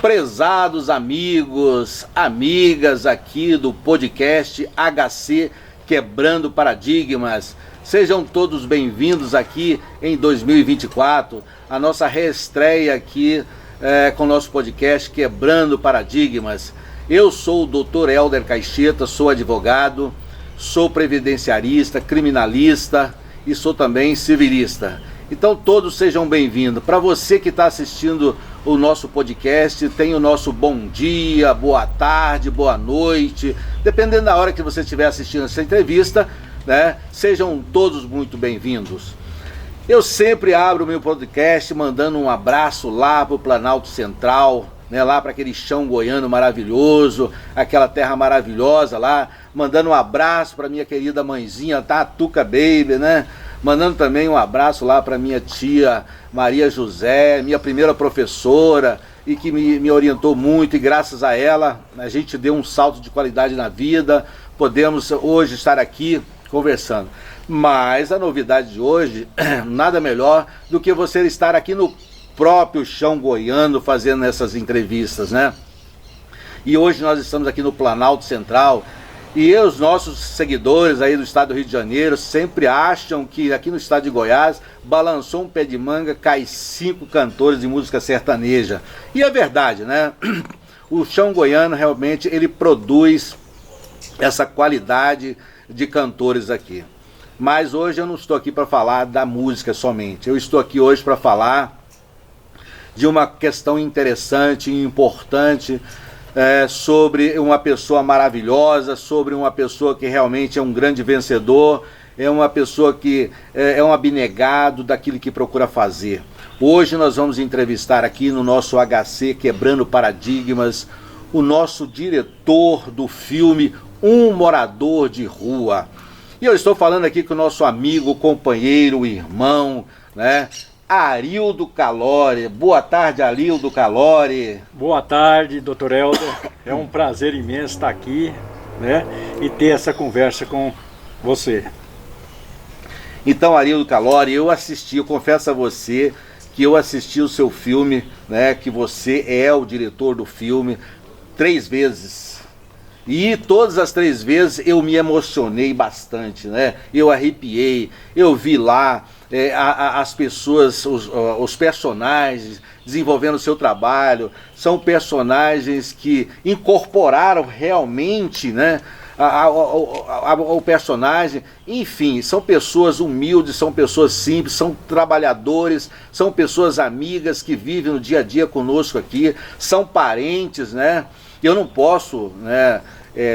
Prezados amigos, amigas aqui do podcast HC Quebrando Paradigmas, sejam todos bem-vindos aqui em 2024, a nossa reestreia aqui com o nosso podcast Quebrando Paradigmas. Eu sou o Dr. Helder Caixeta, sou advogado, sou previdenciarista, criminalista e sou também civilista. Então todos sejam bem-vindos. Para você que está assistindo o nosso podcast, tem o nosso bom dia, boa tarde, boa noite, dependendo da hora que você estiver assistindo essa entrevista, né? Sejam todos muito bem-vindos. Eu sempre abro o meu podcast mandando um abraço lá para o Planalto Central, né? Lá para aquele chão goiano maravilhoso, aquela terra maravilhosa lá, mandando um abraço para minha querida mãezinha, Tatuca Baby, né? Mandando também um abraço lá para minha tia Maria José, minha primeira professora, e que me orientou muito, e graças a ela a gente deu um salto de qualidade na vida, podemos hoje estar aqui conversando. Mas a novidade de hoje, nada melhor do que você estar aqui no próprio chão goiano fazendo essas entrevistas, né? E hoje nós estamos aqui no Planalto Central, e os nossos seguidores aí do estado do Rio de Janeiro sempre acham que aqui no estado de Goiás balançou um pé de manga, cai 5 cantores de música sertaneja. E é verdade, né? O chão goiano realmente ele produz essa qualidade de cantores aqui. Mas hoje eu não estou aqui para falar da música somente. Eu estou aqui hoje para falar de uma questão interessante e importante, sobre uma pessoa maravilhosa, sobre uma pessoa que realmente é um grande vencedor, é uma pessoa que é um abnegado daquilo que procura fazer. Hoje nós vamos entrevistar aqui no nosso HC Quebrando Paradigmas o nosso diretor do filme Um Morador de Rua. E eu estou falando aqui com o nosso amigo, companheiro, irmão, né? Arildo Calori. Boa tarde, Arildo Calori. Boa tarde, Dr. Helder. É um prazer imenso estar aqui, né, e ter essa conversa com você. Então, Arildo Calori, eu confesso a você que eu assisti o seu filme, né, que você é o diretor do filme, 3 vezes. E todas as 3 vezes eu me emocionei bastante, né? Eu arrepiei, eu vi lá as pessoas, os personagens desenvolvendo o seu trabalho. São personagens que incorporaram realmente, né, o personagem. Enfim, são pessoas humildes, são pessoas simples, são trabalhadores, são pessoas amigas que vivem no dia a dia conosco aqui, são parentes, né? Eu não posso, né,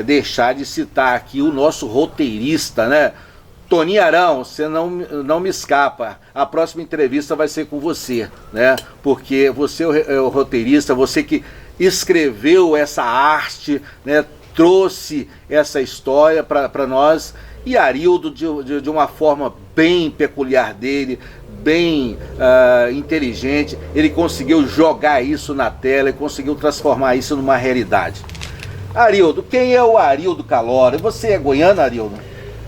deixar de citar aqui o nosso roteirista, né? Toninho Arão, você não me escapa. A próxima entrevista vai ser com você, né? Porque você é o roteirista, você que escreveu essa arte, né? Trouxe essa história para nós. E Arildo, de uma forma bem peculiar dele, bem inteligente, ele conseguiu jogar isso na tela e conseguiu transformar isso numa realidade. Arildo, quem é o Arildo Calori? Você é goiano, Arildo?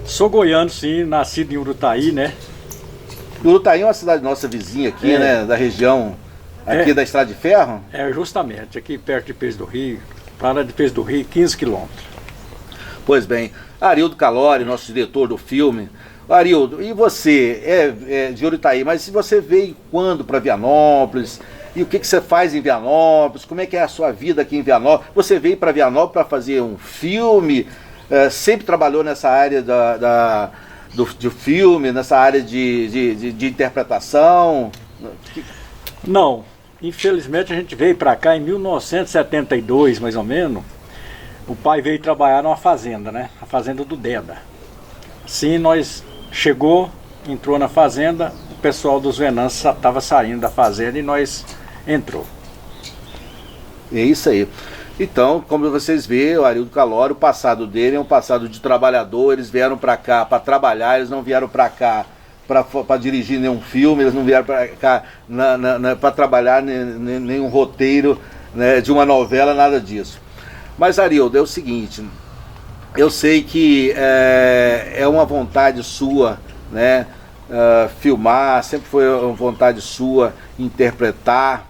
Sou goiano, sim, nascido em Urutaí, né? Urutaí é uma cidade nossa vizinha aqui, né? Da região aqui da Estrada de Ferro? É, justamente, aqui perto de Peixe do Rio, para de Peixe do Rio, 15 quilômetros. Pois bem, Arildo Calori, nosso diretor do filme. Arildo, e você é de Urutaí, mas se você veio quando para Vianópolis? E o que você faz em Vianópolis? Como é que é a sua vida aqui em Vianópolis? Você veio para Vianópolis para fazer um filme? Sempre trabalhou nessa área do filme, nessa área de interpretação? Não, infelizmente a gente veio para cá em 1972, mais ou menos. O pai veio trabalhar numa fazenda, né? A fazenda do Deda. Assim nós entrou na fazenda, o pessoal dos Venâncios estava saindo da fazenda e nós entrou. É isso aí. Então, como vocês veem, o Arildo Calori, o passado dele é um passado de trabalhador. Eles vieram para cá para trabalhar, eles não vieram para cá para dirigir nenhum filme, eles não vieram para cá para trabalhar nenhum roteiro, né, de uma novela, nada disso. Mas, Arildo, é o seguinte, eu sei que é uma vontade sua, né, filmar, sempre foi uma vontade sua interpretar.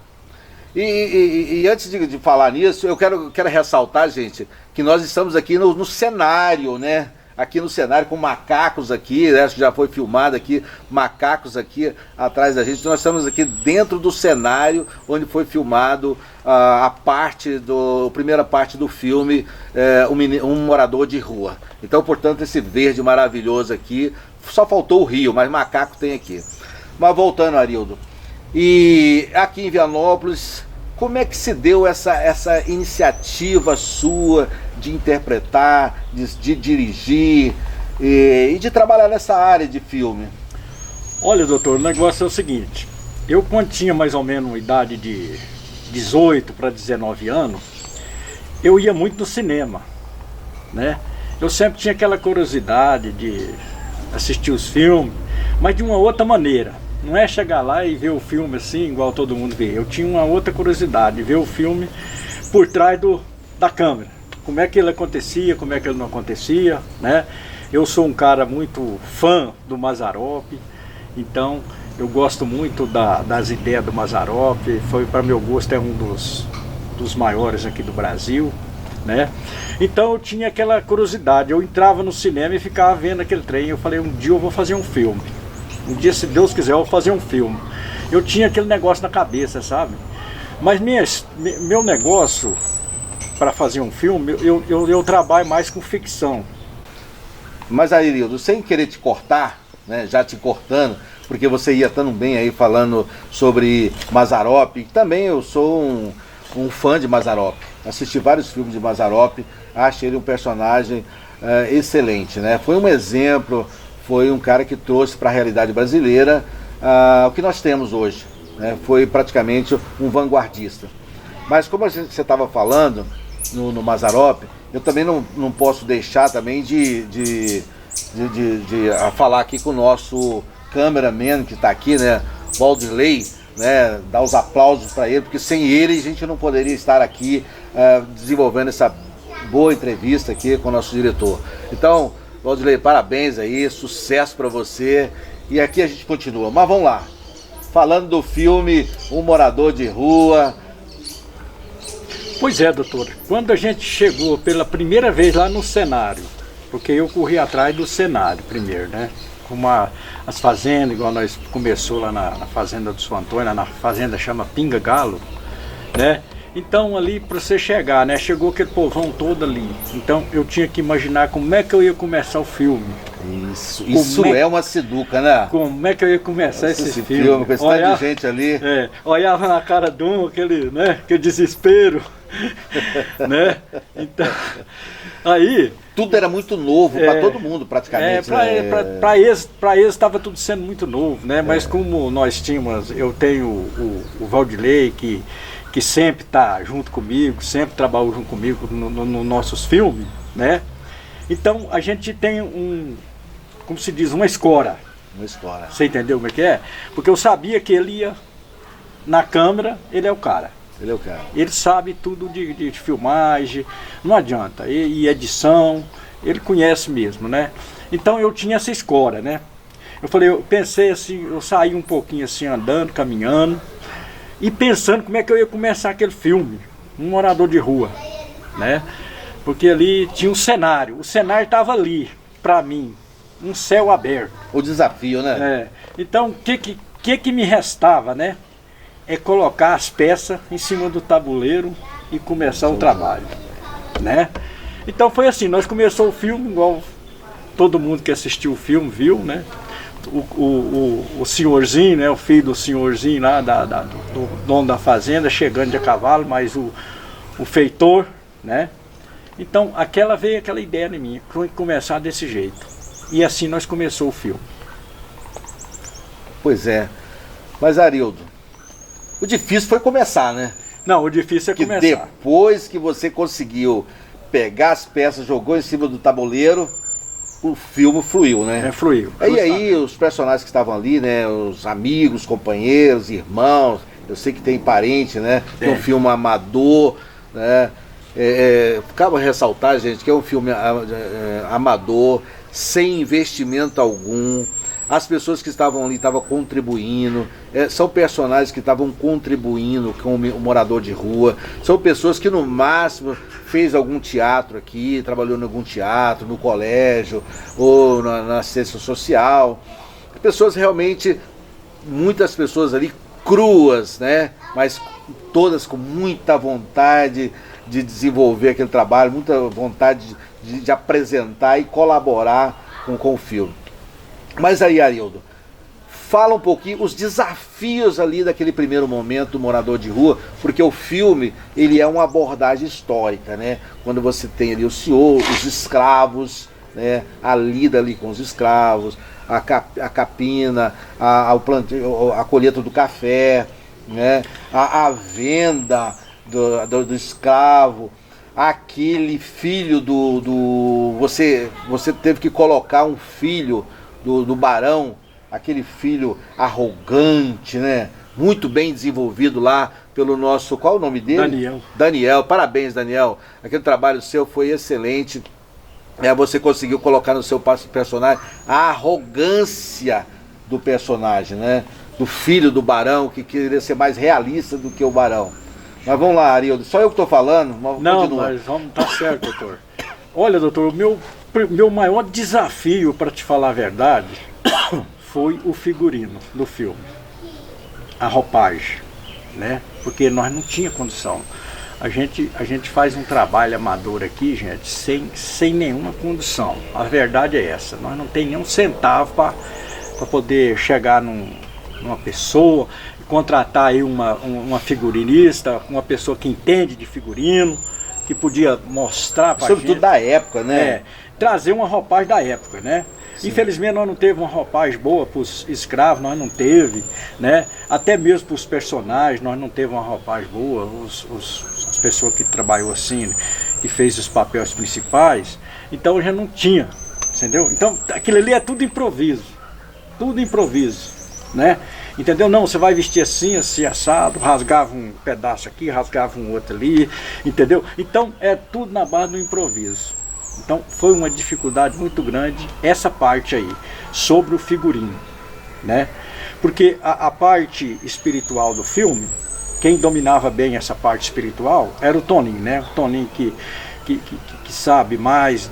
E antes de falar nisso, eu quero ressaltar, gente, que nós estamos aqui no cenário, né? Aqui no cenário com macacos aqui, né? Acho que já foi filmado aqui, macacos aqui atrás da gente. Nós estamos aqui dentro do cenário onde foi filmado a primeira parte do filme, um morador de rua. Então, portanto, esse verde maravilhoso aqui, só faltou o rio, mas macaco tem aqui. Mas voltando, Arildo, e aqui em Vianópolis, como é que se deu essa iniciativa sua de interpretar, de dirigir e de trabalhar nessa área de filme? Olha, doutor, o negócio é o seguinte. Eu, quando tinha mais ou menos uma idade de 18 para 19 anos, eu ia muito no cinema, né? Eu sempre tinha aquela curiosidade de assistir os filmes, mas de uma outra maneira. Não é chegar lá e ver o filme assim, igual todo mundo vê. Eu tinha uma outra curiosidade, de ver o filme por trás da câmera. Como é que ele acontecia, como é que ele não acontecia, né? Eu sou um cara muito fã do Mazzaropi, então eu gosto muito das ideias do Mazzaropi. Foi, para meu gosto, é um dos maiores aqui do Brasil, né? Então eu tinha aquela curiosidade. Eu entrava no cinema e ficava vendo aquele trem. Eu falei, um dia eu vou fazer um filme. Um dia, se Deus quiser, eu vou fazer um filme. Eu tinha aquele negócio na cabeça, sabe? Mas meu negócio para fazer um filme, eu trabalho mais com ficção. Mas, Arildo, sem querer te cortar, né, já te cortando, porque você ia tão bem aí falando sobre Mazzaropi. Também eu sou um fã de Mazzaropi. Assisti vários filmes de Mazzaropi, acho ele um personagem excelente, né? Foi um exemplo, foi um cara que trouxe para a realidade brasileira o que nós temos hoje, né? Foi praticamente um vanguardista. Mas como você estava falando no Mazzaropi, eu também não posso deixar também de falar aqui com o nosso cameraman que está aqui, né, Valdirley, né, dar os aplausos para ele, porque sem ele a gente não poderia estar aqui desenvolvendo essa boa entrevista aqui com o nosso diretor. Então, Valdirley, parabéns aí, sucesso para você, e aqui a gente continua. Mas vamos lá, falando do filme Um Morador de Rua. Pois é, doutor, quando a gente chegou pela primeira vez lá no cenário, porque eu corri atrás do cenário primeiro, né? Como as fazendas, igual nós começou lá na fazenda do São Antônio, na fazenda chama Pinga Galo, né? Então ali para você chegar, né? Chegou aquele povão todo ali. Então eu tinha que imaginar como é que eu ia começar o filme. Isso é uma siduca, né? Como é que eu ia começar esse filme? Com esse tanto de gente ali. Olhava na cara de um, aquele desespero, né? Então, aí... Tudo era muito novo para todo mundo, praticamente. Para eles estava tudo sendo muito novo, né? Mas como nós tínhamos, eu tenho o Valdirley, que sempre está junto comigo, sempre trabalhou junto comigo nos nossos filmes, né? Então a gente tem como se diz, uma escora. Uma escora. Você entendeu como é que é? Porque eu sabia que ele ia na câmera, ele é o cara. Ele é o cara. Ele sabe tudo de filmagem, não adianta, e edição, ele conhece mesmo, né? Então eu tinha essa escora, né? Eu pensei assim, eu saí um pouquinho assim, andando, caminhando, e pensando como é que eu ia começar aquele filme, Um Morador de Rua, né? Porque ali tinha um cenário, o cenário estava ali, para mim, um céu aberto. O desafio, né? Então, o que me restava, né? É colocar as peças em cima do tabuleiro e começar o trabalho, né? Então foi assim, nós começamos o filme, igual todo mundo que assistiu o filme viu, né? O senhorzinho, né? O filho do senhorzinho lá, do dono da fazenda, chegando de a cavalo, mas o feitor, né? Então veio aquela ideia em mim, começar desse jeito. E assim nós começamos o filme. Pois é. Mas, Arildo, o difícil foi começar, né? Não, o difícil é começar. Depois que você conseguiu pegar as peças, jogou em cima do tabuleiro, o filme fluiu, né? Fluiu. E aí os personagens que estavam ali, né? Os amigos, companheiros, irmãos, eu sei que tem parente, né? Que é um filme amador, né? Cabe ressaltar, gente, que é um filme amador, sem investimento algum. as pessoas que estavam ali estavam contribuindo, são personagens que estavam contribuindo com o morador de rua, são pessoas que no máximo fez algum teatro aqui, trabalhou em algum teatro, no colégio ou na assistência social, pessoas realmente, muitas pessoas ali cruas, né? Mas todas com muita vontade de desenvolver aquele trabalho, muita vontade de apresentar e colaborar com o filme. Mas aí, Arildo, fala um pouquinho os desafios ali daquele primeiro momento do morador de rua, porque o filme, ele é uma abordagem histórica, né? Quando você tem ali o senhor, os escravos, né? A lida ali com os escravos, a capina, a colheita do café, né? A venda do escravo, aquele filho você teve que colocar um filho do barão, aquele filho arrogante, né? Muito bem desenvolvido lá pelo nosso, qual é o nome dele? Daniel, parabéns, Daniel. Aquele trabalho seu foi excelente. Você conseguiu colocar no seu personagem a arrogância do personagem, né? Do filho do barão, que queria ser mais realista do que o barão. Mas vamos lá, Arildo, só eu que estou falando? Não, mas vamos, tá certo, doutor. Olha, doutor, o meu maior desafio, para te falar a verdade, foi o figurino do filme. A roupagem, né? Porque nós não tínhamos condição. A gente faz um trabalho amador aqui, gente, sem nenhuma condição. A verdade é essa. Nós não temos nem um centavo para poder chegar numa pessoa, contratar aí uma figurinista, uma pessoa que entende de figurino, que podia mostrar para a gente. Sobretudo da época, né? Trazer uma roupagem da época, né? Sim. Infelizmente nós não teve uma roupagem boa para os escravos, nós não teve, né? Até mesmo para os personagens, nós não teve uma roupagem boa, as pessoas que trabalhou assim, que fez os papéis principais, então já não tinha, entendeu? Então aquilo ali é tudo improviso, né? Entendeu? Não, você vai vestir assim, assim, assado, rasgava um pedaço aqui, rasgava um outro ali, entendeu? Então é tudo na base do improviso. Então foi uma dificuldade muito grande essa parte aí, sobre o figurino, né? Porque a parte espiritual do filme, quem dominava bem essa parte espiritual era o Toninho, né? O Toninho que sabe mais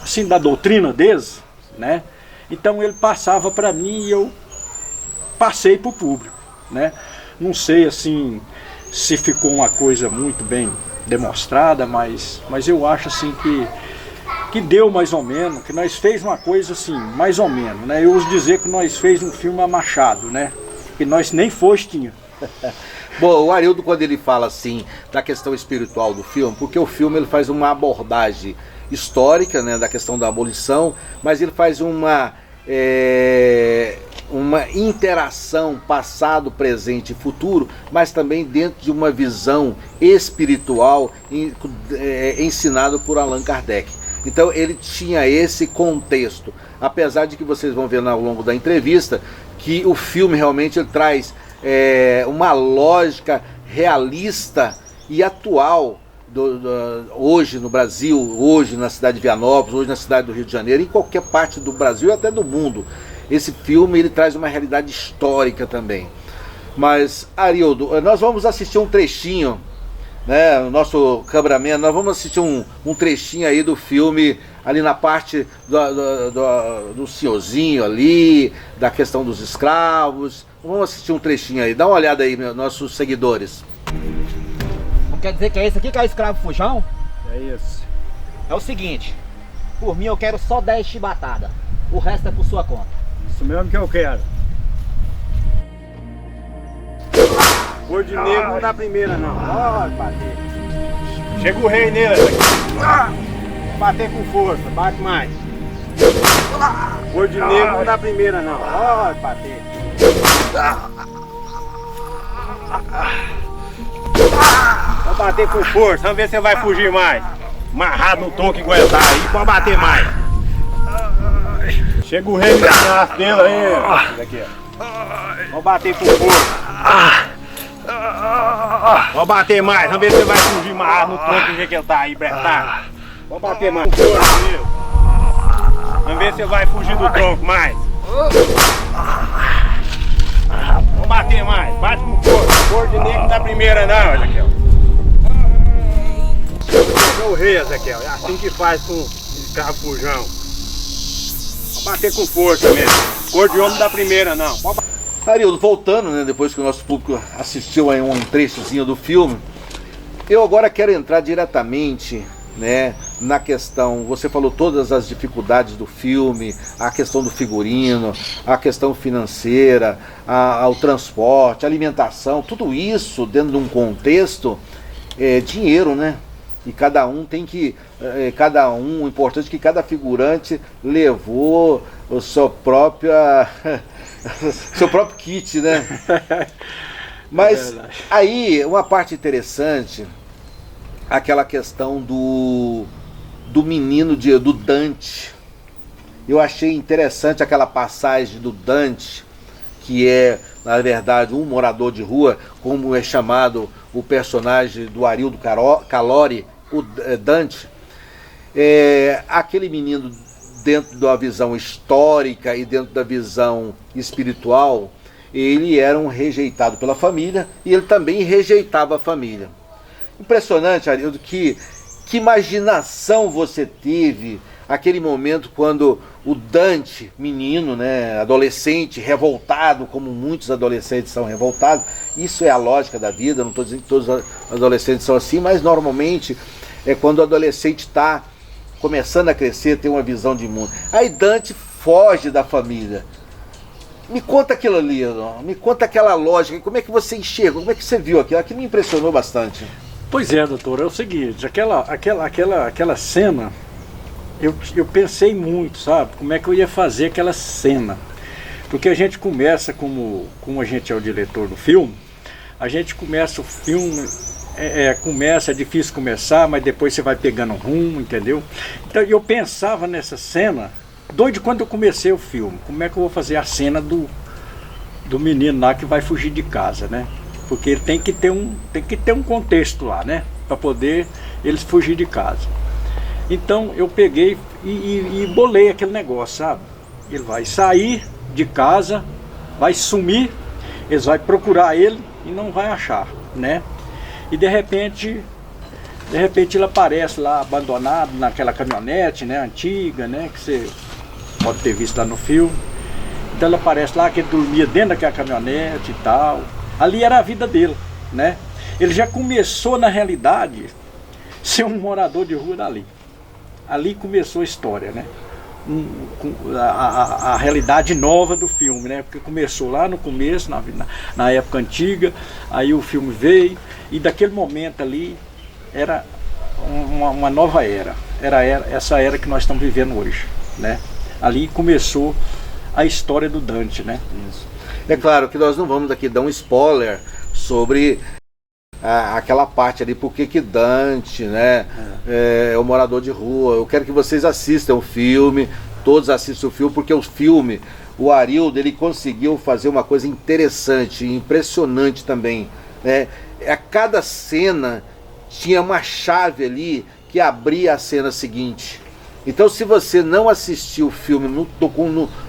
assim, da doutrina deles, né? Então ele passava para mim e eu passei para o público, né? Não sei assim se ficou uma coisa muito bem demonstrada, mas eu acho assim que deu mais ou menos, que nós fez uma coisa assim, mais ou menos, né? Eu uso dizer que nós fez um filme a Machado, né? Que nós nem fosse tinha. Bom, o Arildo, quando ele fala assim da questão espiritual do filme, porque o filme ele faz uma abordagem histórica, né, da questão da abolição, mas ele faz uma interação passado, presente e futuro, mas também dentro de uma visão espiritual ensinado por Allan Kardec. Então ele tinha esse contexto, apesar de que vocês vão ver ao longo da entrevista que o filme realmente ele traz uma lógica realista e atual hoje no Brasil, hoje na cidade de Vianópolis, hoje na cidade do Rio de Janeiro, em qualquer parte do Brasil e até do mundo. Esse filme ele traz uma realidade histórica também. Mas, Arildo, nós vamos assistir um trechinho, né? O nosso cameraman, nós vamos assistir um trechinho aí do filme, ali na parte do senhorzinho ali, da questão dos escravos. Vamos assistir um trechinho aí, dá uma olhada aí, nossos seguidores. Quer dizer que é esse aqui que é o escravo fujão? É isso. É o seguinte, por mim eu quero só 10 chibatadas, o resto é por sua conta. Isso mesmo que eu quero. Cor de negro não dá primeira não. Pode bater. Chega o rei nele. Bater com força, bate mais. Cor de negro não dá primeira não. Pode bater. Vou bater com força, vamos ver se você vai fugir mais. Amarrado no toco e aguentar aí, pode bater mais. Chega o rei no braço dele aí. Aqui, ó. Vamos bater com força. Vamos bater mais, vamos ver se você vai fugir mais no toco do jeito que ele tá aí, bretado. Vamos bater mais com força mesmo. Vamos ver se você vai fugir do tronco mais. Vamos bater mais. Bate com força. Cor de negro da primeira não, Ezequiel. É o rei, Ezequiel. É assim que faz com escravo fujão. Vamos bater com força mesmo. Cor de homem da primeira não. Arildo, voltando, né, depois que o nosso público assistiu aí um trechozinho do filme, eu agora quero entrar diretamente, né, na questão, você falou todas as dificuldades do filme, a questão do figurino, a questão financeira, o transporte, a alimentação, tudo isso dentro de um contexto é dinheiro, né? E cada um tem que, o importante é que cada figurante levou a sua própria, seu próprio kit, né? Mas aí, uma parte interessante, aquela questão do menino, do Dante. Eu achei interessante aquela passagem do Dante, que é, na verdade, um morador de rua, como é chamado o personagem do Arildo Calori, o Dante. Aquele menino, dentro da visão histórica e dentro da visão espiritual, ele era um rejeitado pela família e ele também rejeitava a família. Impressionante, Arildo, que imaginação você teve aquele momento quando o Dante, menino, né, adolescente, revoltado, como muitos adolescentes são revoltados. Isso é a lógica da vida, não estou dizendo que todos os adolescentes são assim, mas normalmente é quando o adolescente está começando a crescer, tem uma visão de mundo. Aí Dante foge da família. Me conta aquilo ali, me conta aquela lógica, como é que você enxerga, como é que você viu aquilo? Aquilo me impressionou bastante. Pois é, doutor, é o seguinte, aquela cena, eu pensei muito, sabe, como é que eu ia fazer aquela cena. Porque a gente começa, como a gente é o diretor do filme, a gente começa o filme, é difícil começar, mas depois você vai pegando rumo, entendeu? Então eu pensava nessa cena, doido quando eu comecei o filme, como é que eu vou fazer a cena do menino lá que vai fugir de casa, né? Porque ele tem que ter um contexto lá, né? Para poder eles fugir de casa. Então eu peguei e bolei aquele negócio, sabe? Ele vai sair de casa, vai sumir, eles vão procurar ele e não vai achar, né? E de repente ele aparece lá abandonado naquela caminhonete, né, antiga, né, que você pode ter visto lá no filme. Então ele aparece lá que ele dormia dentro daquela caminhonete e tal. Ali era a vida dele, né? Ele já começou, na realidade, ser um morador de rua dali. Ali começou a história, né? A realidade nova do filme, né? Porque começou lá no começo, na época antiga, aí o filme veio, e daquele momento ali era uma nova era. Era essa era que nós estamos vivendo hoje, né? Ali começou a história do Dante, né? Isso. É claro que nós não vamos aqui dar um spoiler sobre aquela parte ali, porque que Dante, né, é o morador de rua. Eu quero que vocês assistam o filme, todos assistam o filme, porque o filme, o Arildo, ele conseguiu fazer uma coisa interessante, impressionante também, né? A cada cena tinha uma chave ali que abria a cena seguinte. Então, se você não assistiu o filme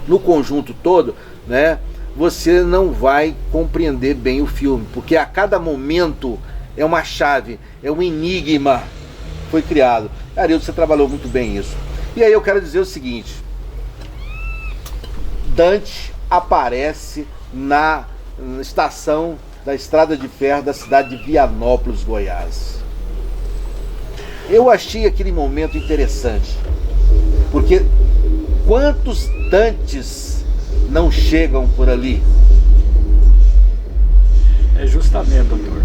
no conjunto todo, né, você não vai compreender bem o filme, porque a cada momento é uma chave, é um enigma que foi criado. Arildo, você trabalhou muito bem isso. E aí eu quero dizer o seguinte: Dante aparece na estação da Estrada de Ferro da cidade de Vianópolis, Goiás. Eu achei aquele momento interessante, porque quantos Dantes não chegam por ali? É justamente, doutor,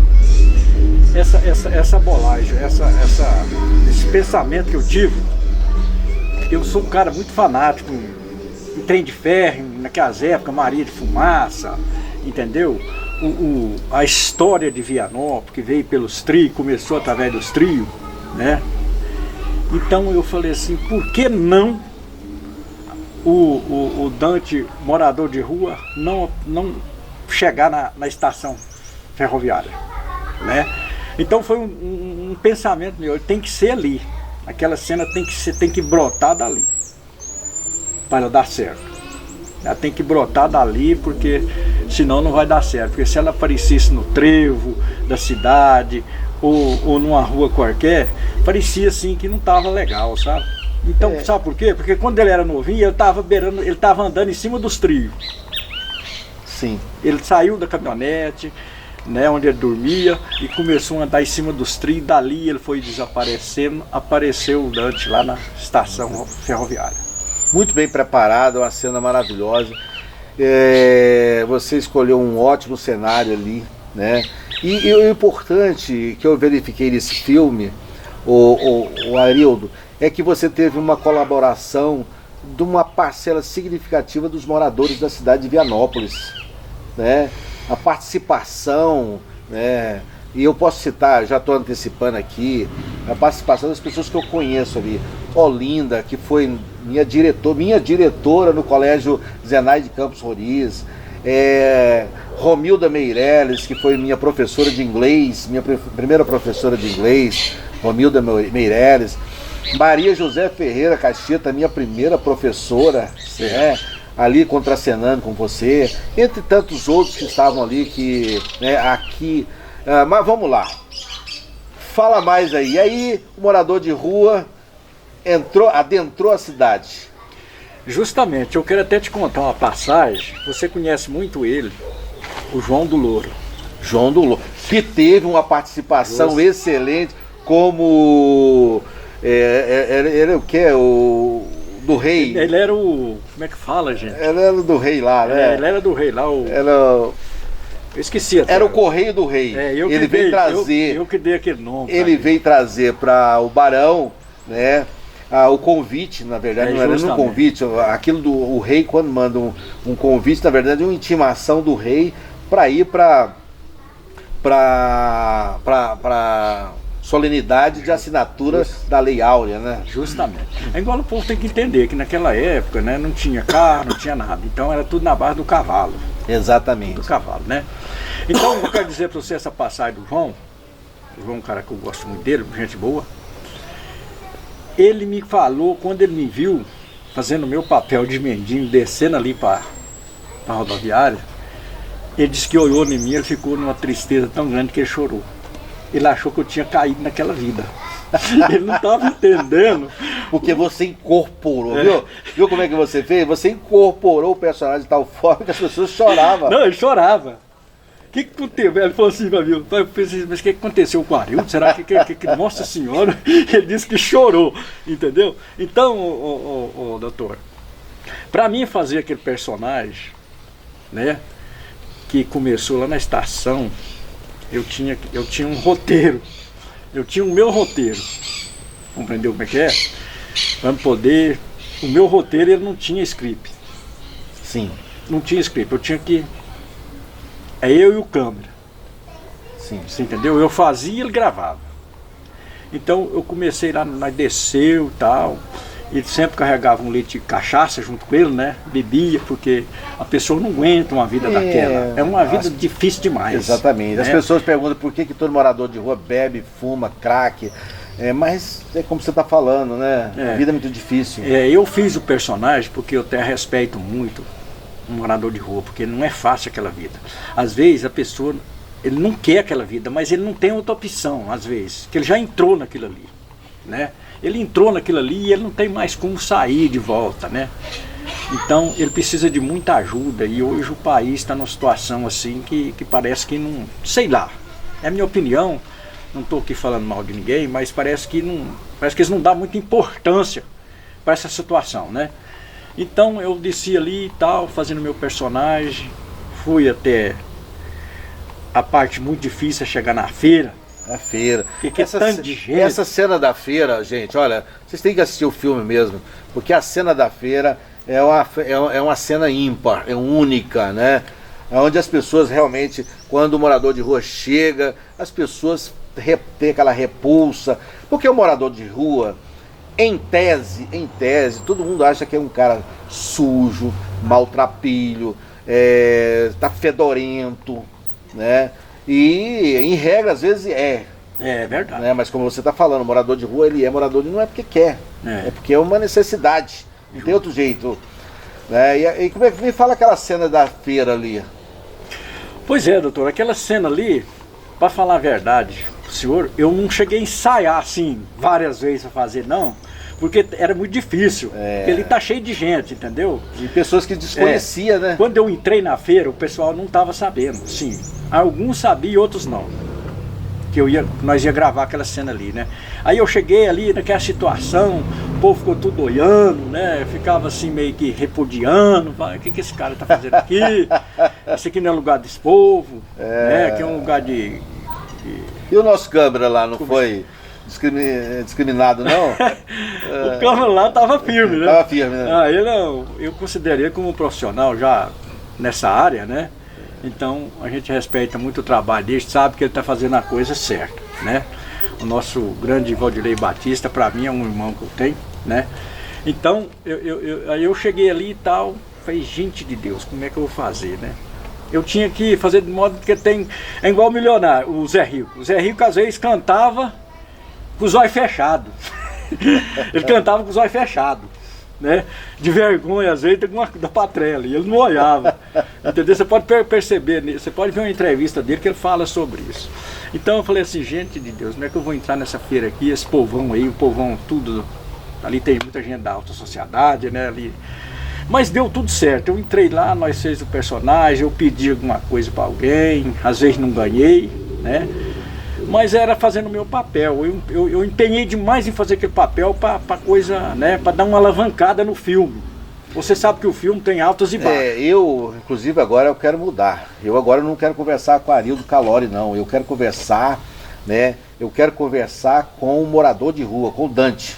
essa bolagem, esse pensamento que eu tive. Eu sou um cara muito fanático em trem de ferro, naquelas épocas, Maria de Fumaça, entendeu? A história de Vianópolis, que veio pelos trios, começou através dos trios, né? Então eu falei assim, por que não o Dante, morador de rua, não chegar na estação ferroviária, né? Então foi um pensamento meu, tem que ser ali, aquela cena tem que brotar dali. para ela dar certo. Ela tem que brotar dali, porque senão não vai dar certo. Porque se ela aparecesse no trevo da cidade ou numa rua qualquer, parecia assim que não estava legal, sabe? Então, sabe por quê? Porque quando ele era novinho, ele estava andando em cima dos trios. Sim. Ele saiu da caminhonete, né, onde ele dormia, e começou a andar em cima dos trios. Dali ele foi desaparecendo, apareceu o Dante lá na estação ferroviária. Muito bem preparado, uma cena maravilhosa. Você escolheu um ótimo cenário ali, né? E o importante que eu verifiquei nesse filme, o Arildo, é que você teve uma colaboração de uma parcela significativa dos moradores da cidade de Vianópolis, né? A participação, né? E eu posso citar, já estou antecipando aqui, a participação das pessoas que eu conheço ali. Olinda, que foi minha diretora no Colégio Zenai de Campos Roriz. Romilda Meirelles, que foi minha professora de inglês, minha primeira professora de inglês, Romilda Meirelles. Maria José Ferreira Cacheta, minha primeira professora, né, ali contracenando com você, entre tantos outros que estavam ali, aqui. Mas vamos lá, fala mais aí. E aí o morador de rua adentrou a cidade. Justamente, eu quero até te contar uma passagem. Você conhece muito ele, o João do Louro. João do Louro, que teve uma participação excelente como... Ele o que? O do rei. Ele era o... Como é que fala, gente? Ele era do rei lá, né? Ele era do rei lá. Eu esqueci até. Era o Correio do Rei. Ele veio trazer... Eu que dei aquele nome. Ele veio trazer para o Barão, né? O convite, na verdade, não era nem um convite. Aquilo o rei, quando manda um convite, na verdade é uma intimação do rei para ir para solenidade de assinatura da Lei Áurea, né? Justamente. É igual o povo tem que entender que naquela época, né, não tinha carro, não tinha nada. Então era tudo na base do cavalo. Exatamente. Do cavalo, né? Então eu quero dizer para você essa passagem do João. O João é um cara que eu gosto muito dele, gente boa. Ele me falou, quando ele me viu fazendo o meu papel de mendigo, descendo ali para a rodoviária, ele disse que olhou em mim, ele ficou numa tristeza tão grande que ele chorou. Ele achou que eu tinha caído naquela vida. Ele não estava entendendo. Porque você incorporou, viu? Viu como é que você fez? Você incorporou o personagem de tal forma que as pessoas choravam. Não, ele chorava. O que aconteceu? Ele falou assim para mim, mas o que aconteceu com o Arildo? Será que Nossa Senhora? Ele disse que chorou, entendeu? Então, doutor, para mim fazer aquele personagem, né, que começou lá na estação, eu tinha um roteiro, eu tinha o meu roteiro, compreendeu como é que é? Para poder, o meu roteiro ele não tinha script. Sim. Não tinha script, eu tinha que... eu e o câmera. Sim. Você entendeu? Eu fazia e ele gravava. Então eu comecei lá, nós desceu e tal. Ele sempre carregava um leite de cachaça junto com ele, né? Bebia, porque a pessoa não aguenta uma vida daquela. É uma vida difícil demais. Exatamente. Né? As pessoas perguntam por que todo morador de rua bebe, fuma, crack. Mas é como você está falando, né? A vida é muito difícil. Eu fiz o personagem porque eu até respeito muito um morador de rua, porque não é fácil aquela vida. Às vezes a pessoa, ele não quer aquela vida, mas ele não tem outra opção, às vezes, que ele já entrou naquilo ali, né? Ele entrou naquilo ali e ele não tem mais como sair de volta, né? Então ele precisa de muita ajuda, e hoje o país está numa situação assim que parece que não, sei lá, é a minha opinião, não estou aqui falando mal de ninguém, mas parece que eles não dão muita importância para essa situação, né? Então eu desci ali e tal, fazendo meu personagem, fui até a parte muito difícil, chegar na feira. A feira. Tanto de gente. Essa cena da feira, gente, olha, vocês têm que assistir o filme mesmo, porque a cena da feira é uma cena ímpar, é única, né? Onde as pessoas realmente, quando o morador de rua chega, as pessoas têm aquela repulsa, porque o morador de rua, em tese, todo mundo acha que é um cara sujo, maltrapilho, tá fedorento, né? E em regra, às vezes é. É verdade. Né? Mas como você está falando, morador de rua, ele é morador não é porque quer, é porque é uma necessidade, não tem outro jeito. E como é que me fala aquela cena da feira ali? Pois é, doutor, aquela cena ali, para falar a verdade, senhor, eu não cheguei a ensaiar assim várias vezes para fazer, não, porque era muito difícil. Porque ele tá cheio de gente, entendeu? De pessoas que desconhecia, né? Quando eu entrei na feira, o pessoal não estava sabendo, sim. Alguns sabiam e outros não. Que nós ia gravar aquela cena ali, né? Aí eu cheguei ali naquela situação, o povo ficou tudo olhando, né? Ficava assim meio que repudiando, o que esse cara tá fazendo aqui? Esse aqui não é lugar desse povo, né? Aqui é um lugar de... E o nosso câmera lá, não foi discriminado, não? O câmera lá tava firme, né? Tava firme, né? Eu considerei como um profissional já nessa área, né? Então a gente respeita muito o trabalho dele, sabe que ele está fazendo a coisa certa, né? O nosso grande Valdilei Batista, para mim, é um irmão que eu tenho, né? Então aí eu cheguei ali e tal, falei, gente de Deus, como é que eu vou fazer, né? Eu tinha que fazer de modo que é igual o milionário, o Zé Rico. O Zé Rico às vezes cantava com os olhos fechados. Ele cantava com os olhos fechados, né? De vergonha, às vezes, da patrela, e ele não olhava. Entendeu? Você pode perceber, você pode ver uma entrevista dele que ele fala sobre isso. Então eu falei assim, gente de Deus, como é que eu vou entrar nessa feira aqui, esse povão aí, o povão tudo, ali tem muita gente da alta sociedade, né? Ali. Mas deu tudo certo, eu entrei lá, nós fez o personagem, eu pedi alguma coisa para alguém, às vezes não ganhei, né? Mas era fazendo o meu papel, eu empenhei demais em fazer aquele papel para coisa, né, para dar uma alavancada no filme. Você sabe que o filme tem altos e baixos. Inclusive agora eu quero mudar, eu agora não quero conversar com o Arildo Calori não, eu quero conversar, né, com o morador de rua, com o Dante.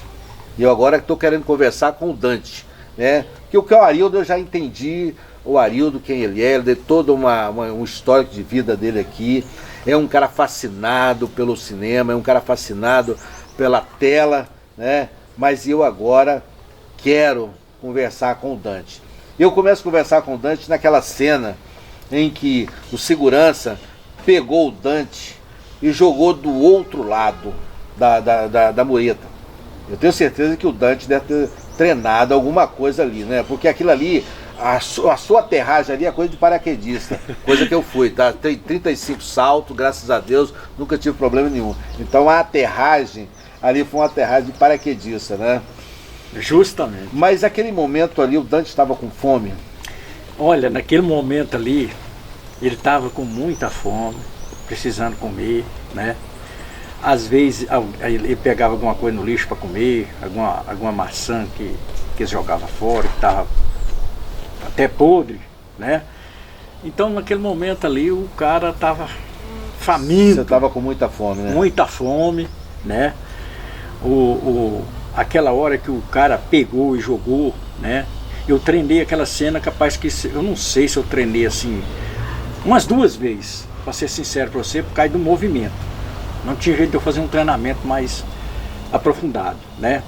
E eu agora estou querendo conversar com o Dante, né, porque o que é o Arildo eu já entendi, o Arildo, quem ele deu todo um histórico de vida dele aqui. É um cara fascinado pelo cinema, é um cara fascinado pela tela, né? Mas eu agora quero conversar com o Dante. Eu começo a conversar com o Dante naquela cena em que o segurança pegou o Dante e jogou do outro lado da mureta. Eu tenho certeza que o Dante deve ter treinado alguma coisa ali, né? Porque aquilo ali, a sua aterragem ali é coisa de paraquedista, coisa que eu fui, tá? Tem 35 saltos, graças a Deus, nunca tive problema nenhum. Então a aterragem ali foi uma aterragem de paraquedista, né? Justamente. Mas naquele momento ali, o Dante estava com fome? Olha, naquele momento ali, ele estava com muita fome, precisando comer, né? Às vezes ele pegava alguma coisa no lixo para comer, alguma maçã que ele jogava fora, que estava até podre, né? Então naquele momento ali o cara estava faminto. Você estava com muita fome, né? Muita fome, né? Aquela hora que o cara pegou e jogou, né? Eu treinei aquela cena, capaz que, eu não sei se eu treinei assim, umas 2 vezes, para ser sincero para você, por causa do movimento. Não tinha jeito de eu fazer um treinamento mais aprofundado, né?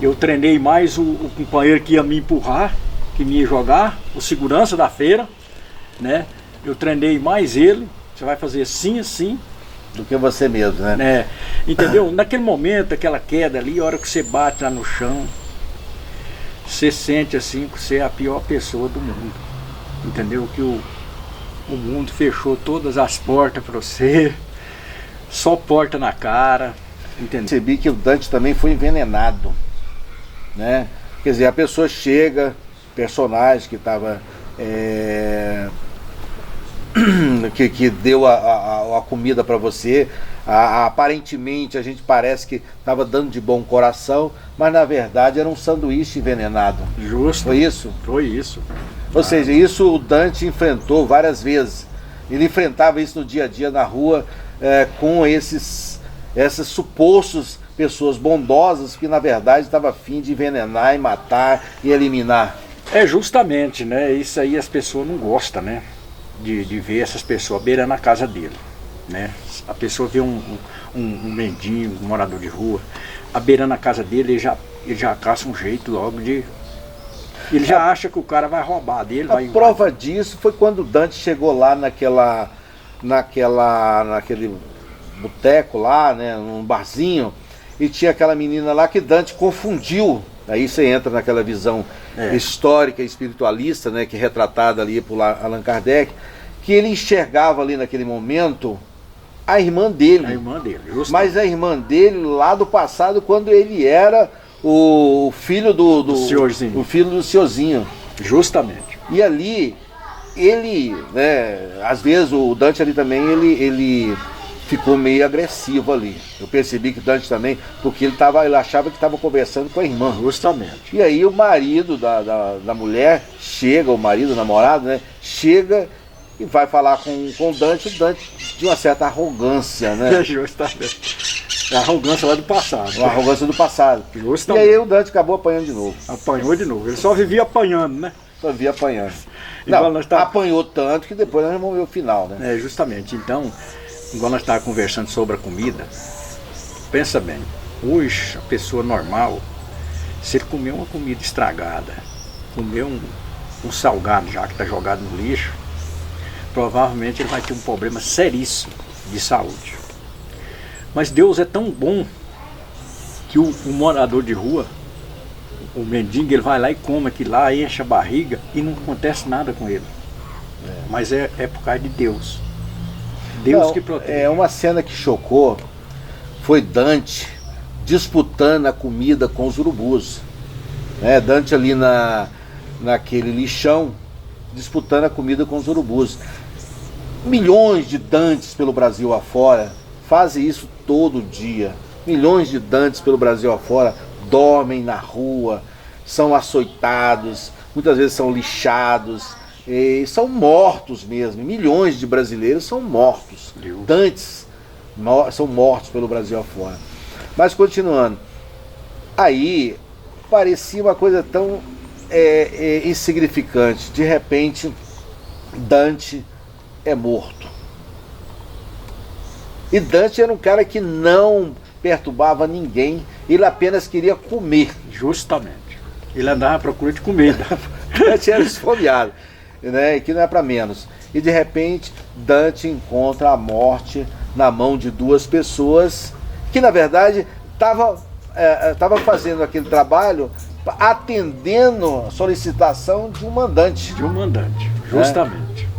Eu treinei mais o companheiro que ia me empurrar, que me ia jogar, o segurança da feira, né? Eu treinei mais ele, você vai fazer assim, assim. Do que você mesmo, né? Entendeu? Naquele momento, aquela queda ali, a hora que você bate lá no chão, você sente assim que você é a pior pessoa do mundo. Entendeu? Que o mundo fechou todas as portas para você, só porta na cara, entendeu? Percebi que o Dante também foi envenenado, né? Quer dizer, a pessoa chega, personagem que estava que deu a comida para você, aparentemente a gente parece que estava dando de bom coração, mas na verdade era um sanduíche envenenado. Justo. Foi isso? Foi isso. Ou seja, isso o Dante enfrentou várias vezes. Ele enfrentava isso no dia a dia na rua, com esses supostos pessoas bondosas que na verdade estavam a fim de envenenar e matar e eliminar. Justamente, né? Isso aí as pessoas não gostam, né? De ver essas pessoas beirando a casa dele, né? A pessoa vê um mendigo, um morador de rua, beirando a casa dele, ele já caça um jeito logo de... Ele já acha que o cara vai roubar dele. A prova disso foi quando o Dante chegou lá naquele boteco lá, né, num barzinho, e tinha aquela menina lá que Dante confundiu Aí você entra naquela visão histórica e espiritualista, né, que é retratada ali por Allan Kardec, que ele enxergava ali naquele momento a irmã dele. A irmã dele, justamente. Mas a irmã dele lá do passado, quando ele era o filho do senhorzinho. O filho do senhorzinho. Justamente. E ali, ele, né, às vezes o Dante ali também, ele ficou meio agressivo ali. Eu percebi que o Dante também, porque ele achava que estava conversando com a irmã. Justamente. E aí o marido da mulher chega, o marido, o namorado, né, chega e vai falar com o Dante de uma certa arrogância, né? Justamente. É a arrogância lá do passado. Uma arrogância do passado. Justamente. E aí o Dante acabou apanhando de novo. Apanhou de novo. Ele só vivia apanhando, né? Só via apanhando. Igual Não, nós tá- apanhou tanto que depois nós vamos ver o final, né? É, justamente. Então, igual nós estávamos conversando sobre a comida, pensa bem, hoje a pessoa normal, se ele comer uma comida estragada, comer um salgado já que está jogado no lixo, provavelmente ele vai ter um problema seríssimo de saúde. Mas Deus é tão bom que o morador de rua, o mendigo, ele vai lá e come aquilo lá, enche a barriga e não acontece nada com ele. Mas é por causa de Deus. Deus Não, que protege. É uma cena que chocou, foi Dante disputando a comida com os urubus. Né? Dante ali naquele lixão, disputando a comida com os urubus. Milhões de Dantes pelo Brasil afora fazem isso todo dia. Milhões de Dantes pelo Brasil afora dormem na rua, são açoitados, muitas vezes são lixados, são mortos mesmo. Milhões de brasileiros são mortos. Deus. Dantes são mortos pelo Brasil afora. Mas continuando, aí parecia uma coisa tão insignificante. De repente, Dante é morto. E Dante era um cara que não perturbava ninguém, ele apenas queria comer. Justamente. Ele andava à procura de comida. Dante era esfomeado, né? Que não é para menos. E de repente, Dante encontra a morte na mão de duas pessoas que, na verdade, estavam fazendo aquele trabalho atendendo a solicitação de um mandante. De um mandante, justamente.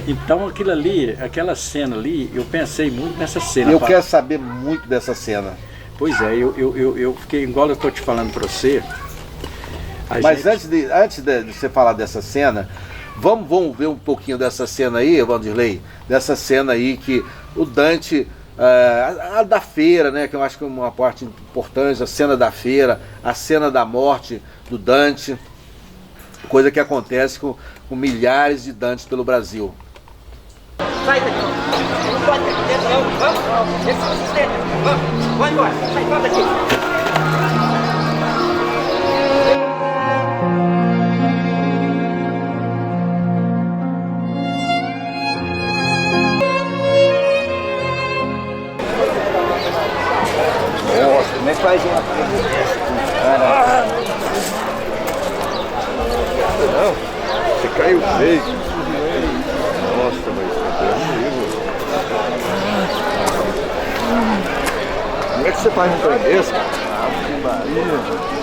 Então aquilo ali, aquela cena ali, eu pensei muito nessa cena. Eu quero saber muito dessa cena. Pois é, eu fiquei, igual eu estou te falando para você. Mas antes de você falar dessa cena, vamos ver um pouquinho dessa cena aí, Vanderlei? Dessa cena aí que o Dante, a da feira, né? Que eu acho que é uma parte importante, a cena da feira, a cena da morte do Dante. Coisa que acontece com milhares de Dantes pelo Brasil. Sai daqui. Não pode ter dentro, não. Vamos. Esse é o sistema. Vamos. Vai embora. Sai fora daqui. Nossa, como é que faz uma coisa dessa com cara? Não, você caiu feio. Nossa, mas tá como é que você faz um trem desse, cara? Ave Maria.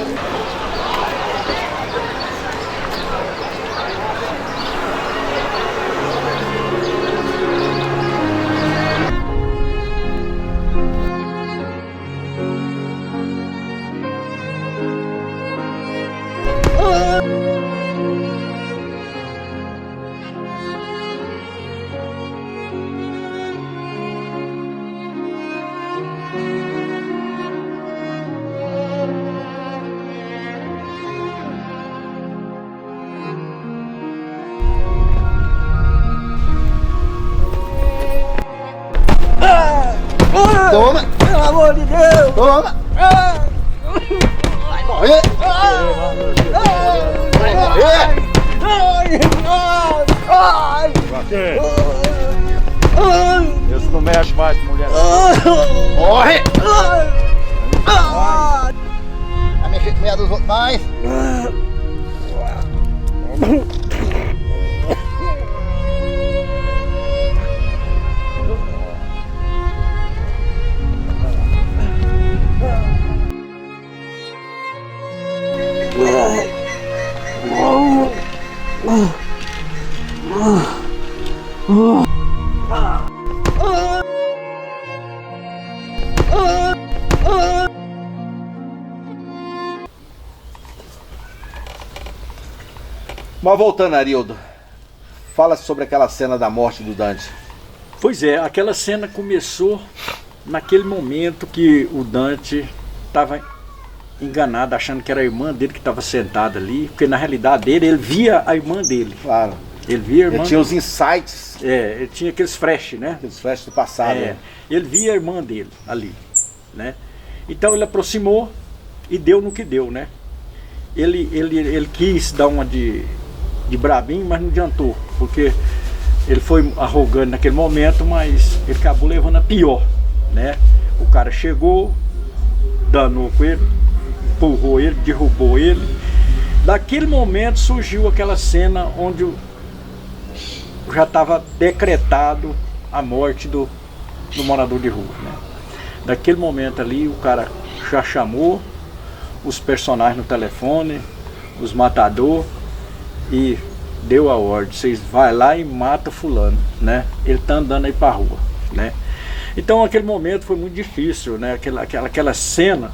Toma! Pelo amor de Deus! Toma! Vai morrer! Vai morrer! Esse não mexe mais com mulher. Morre! Vai mexer com meia dos outros mais? Mas voltando, Arildo, fala sobre aquela cena da morte do Dante. Pois é, aquela cena começou naquele momento que o Dante estava enganado, achando que era a irmã dele que estava sentada ali, porque na realidade ele via a irmã dele. Claro. Ele via a irmã. Ele tinha os insights. Ele tinha aqueles flash, né? Aqueles flashes do passado. Né? Ele via a irmã dele ali, né? Então ele aproximou e deu no que deu, né? Ele quis dar uma de brabinho, mas não adiantou, porque ele foi arrogante naquele momento, mas ele acabou levando a pior, né? O cara chegou, danou com ele, empurrou ele, derrubou ele. Daquele momento surgiu aquela cena onde já estava decretado a morte do morador de rua, né? Daquele momento ali o cara já chamou os personagens no telefone, os matador, e deu a ordem: vocês vai lá e mata fulano, né? Ele tá andando aí pra rua, né? Então aquele momento foi muito difícil, né? Aquela cena,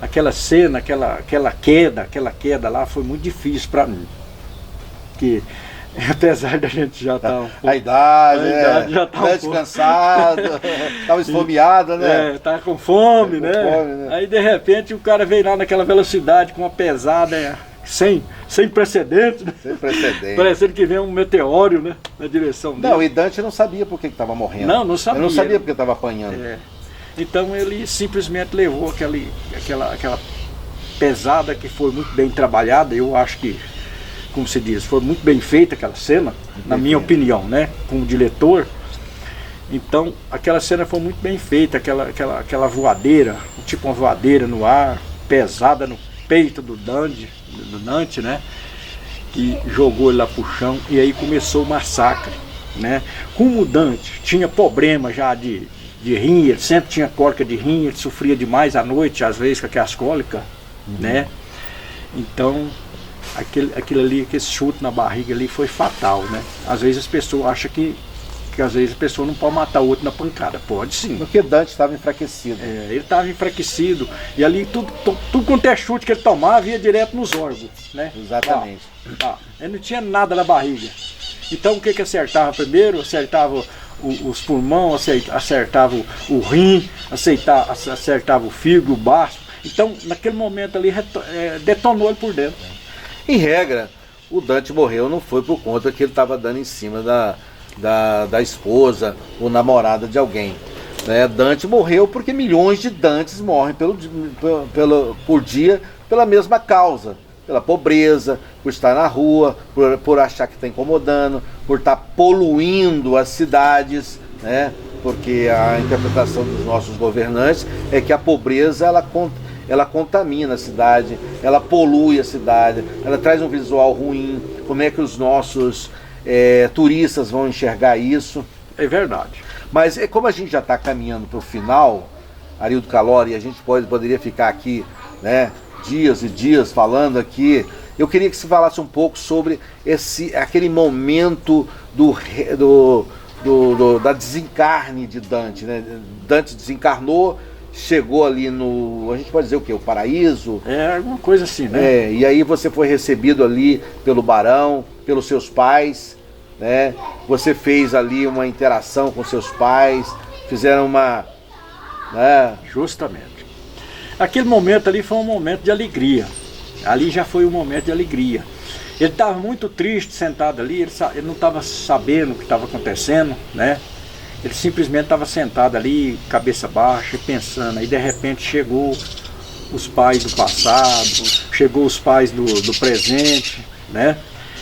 aquela queda lá foi muito difícil para mim, que apesar da gente já estar a idade já tá cansado, estava esfomeado, né? Tá com fome, né? Fome, né? Aí de repente o cara veio lá naquela velocidade com uma pesada sem precedentes, né? Sem precedentes. Parecendo que vem um meteoro, né? Na direção dele. Não, e Dante não sabia por que estava morrendo. Não sabia. Ele não sabia porque estava apanhando. Então ele simplesmente levou aquela pesada, que foi muito bem trabalhada. Eu acho que, como se diz, foi muito bem feita aquela cena, na minha opinião, né? Como diretor. Então aquela cena foi muito bem feita, aquela voadeira, tipo uma voadeira no ar, pesada no peito do Dante, né? E jogou ele lá pro chão, e aí começou o massacre, né? Como o Dante tinha problema já de rim, ele sempre tinha cólica de rim, ele sofria demais à noite, às vezes com aquelas cólicas, né? Então aquele chute na barriga ali foi fatal, né? Às vezes as pessoas acham que às vezes a pessoa não pode matar o outro na pancada. Pode sim. Porque Dante estava enfraquecido. Ele estava enfraquecido. E ali tudo quanto é chute que ele tomava ia direto nos órgãos, né? Exatamente. Ele não tinha nada na barriga. Então o que acertava primeiro? Acertava os pulmões, acertava o rim, acertava o fígado, o baço. Então naquele momento ali detonou ele por dentro. Em regra, o Dante morreu não foi por conta que ele estava dando em cima da esposa ou namorada de alguém, né? Dante morreu porque milhões de Dantes morrem por dia pela mesma causa, pela pobreza, por estar na rua, por achar que está incomodando, por estar poluindo as cidades, né? Porque a interpretação dos nossos governantes é que a pobreza ela contamina a cidade, ela polui a cidade, ela traz um visual ruim. Como é que os nossos turistas vão enxergar isso? É verdade. Mas como a gente já está caminhando para o final, Arildo Calori, e a gente poderia ficar aqui, né, dias e dias falando aqui, eu queria que você falasse um pouco sobre aquele momento da desencarne de Dante, né? Dante desencarnou, chegou ali a gente pode dizer o quê? O paraíso? Alguma coisa assim, né? E aí você foi recebido ali pelo barão, pelos seus pais, né? Você fez ali uma interação com seus pais, fizeram uma... né? Justamente. Aquele momento ali foi um momento de alegria. Ali já foi um momento de alegria. Ele estava muito triste sentado ali, ele não estava sabendo o que estava acontecendo, né? Ele simplesmente estava sentado ali, cabeça baixa, pensando. Aí de repente chegou os pais do passado, chegou os pais do presente, né?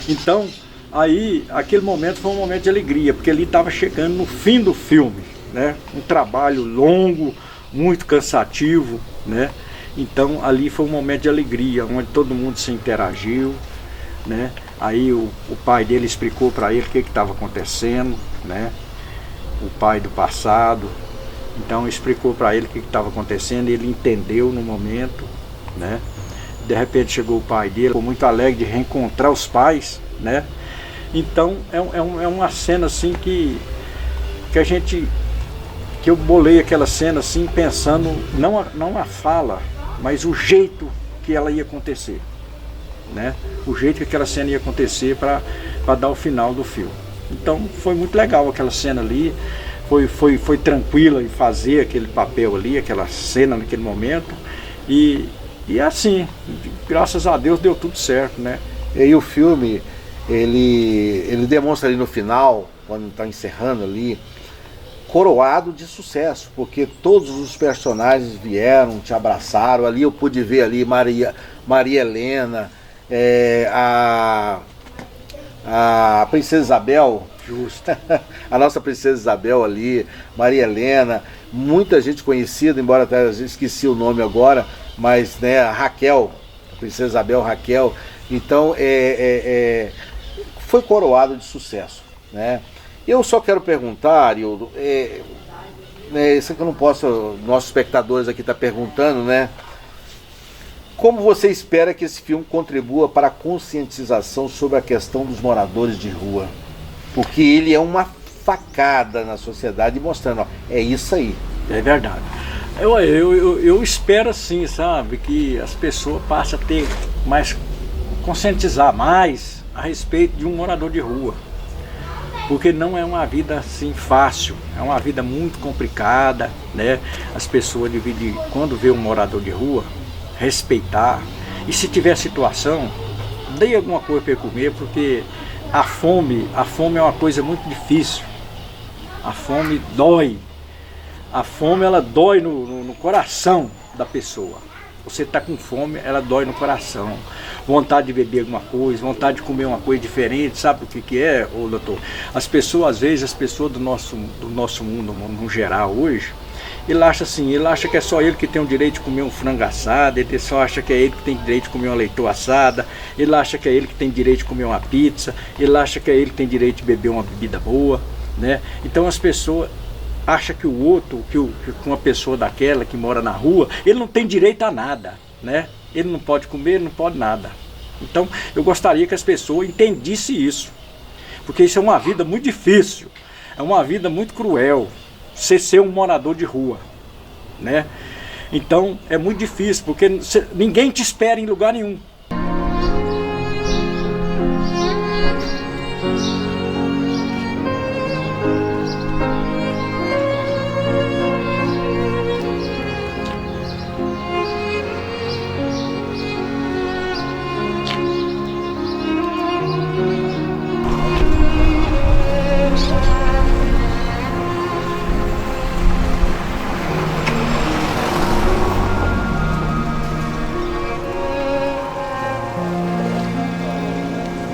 Então, aí, aquele momento foi um momento de alegria, porque ele estava chegando no fim do filme, né? Um trabalho longo, muito cansativo, né? Então, ali foi um momento de alegria, onde todo mundo se interagiu, né? Aí o pai dele explicou para ele o que estava acontecendo, né? O pai do passado, então explicou para ele o que estava acontecendo, ele entendeu no momento, né? De repente chegou o pai dele, ficou muito alegre de reencontrar os pais, né? Então é uma cena assim que eu bolei aquela cena assim pensando não a fala, mas o jeito que ela ia acontecer, né? O jeito que aquela cena ia acontecer para dar o final do filme. Então foi muito legal aquela cena ali, foi tranquila em fazer aquele papel ali, aquela cena naquele momento, e assim, graças a Deus deu tudo certo, né? E aí o filme, ele demonstra ali no final, quando está encerrando ali, coroado de sucesso, porque todos os personagens vieram, te abraçaram. Ali eu pude ver ali Maria Helena, a Princesa Isabel, Justo. a nossa Princesa Isabel ali, Maria Helena, muita gente conhecida, embora até esqueci o nome agora, mas né, a Raquel, a Princesa Isabel, Raquel. Então foi coroado de sucesso, né? Eu só quero perguntar, Arildo, isso que eu não posso, nossos espectadores aqui estão perguntando, né? Como você espera que esse filme contribua para a conscientização sobre a questão dos moradores de rua? Porque ele é uma facada na sociedade mostrando, ó, é isso aí. É verdade. Eu espero assim, sabe, que as pessoas passem a ter mais, conscientizar mais a respeito de um morador de rua. Porque não é uma vida assim fácil, é uma vida muito complicada, né? As pessoas devem, quando vê um morador de rua, respeitar. E se tiver situação, dê alguma coisa para ele comer, porque a fome é uma coisa muito difícil. A fome dói. A fome, ela dói no coração da pessoa. Você está com fome, ela dói no coração. Vontade de beber alguma coisa, vontade de comer uma coisa diferente, sabe o que é, ô doutor? As pessoas, às vezes, as pessoas do nosso mundo, no geral, hoje, ele acha que é só ele que tem o direito de comer um frango assado, ele só acha que é ele que tem direito de comer uma leitoa assada, ele acha que é ele que tem direito de comer uma pizza, ele acha que é ele que tem direito de beber uma bebida boa, né? Então as pessoas acham que o outro, que uma pessoa daquela que mora na rua, ele não tem direito a nada, né? Ele não pode comer, ele não pode nada. Então eu gostaria que as pessoas entendessem isso, porque isso é uma vida muito difícil, é uma vida muito cruel, você ser um morador de rua, né? Então é muito difícil, porque ninguém te espera em lugar nenhum.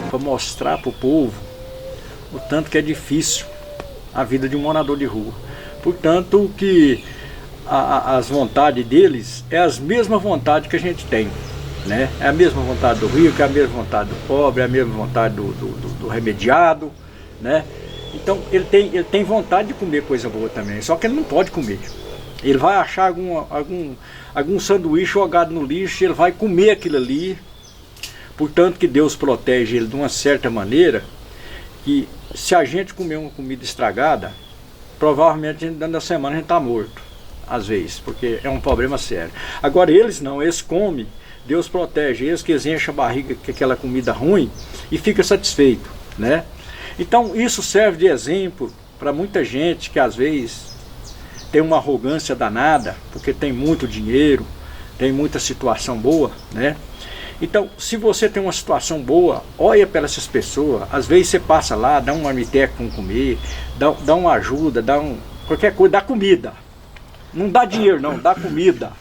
Para mostrar para o povo o tanto que é difícil a vida de um morador de rua. Portanto, que as vontades deles é as mesmas vontades que a gente tem, né? É a mesma vontade do rico, é a mesma vontade do pobre, é a mesma vontade do remediado, né? Então ele tem vontade de comer coisa boa também, só que ele não pode comer. Ele vai achar algum sanduíche jogado no lixo, ele vai comer aquilo ali. Portanto que Deus protege ele de uma certa maneira, que se a gente comer uma comida estragada, provavelmente dentro da semana a gente está morto, às vezes, porque é um problema sério. Agora eles não, eles comem, Deus protege eles, que eles enchem a barriga com aquela comida ruim e fica satisfeito, né? Então isso serve de exemplo para muita gente que às vezes tem uma arrogância danada, porque tem muito dinheiro, tem muita situação boa, né? Então, se você tem uma situação boa, olha para essas pessoas. Às vezes você passa lá, dá um marmiteco com comer, dá uma ajuda, qualquer coisa, dá comida. Não dá dinheiro não, dá comida.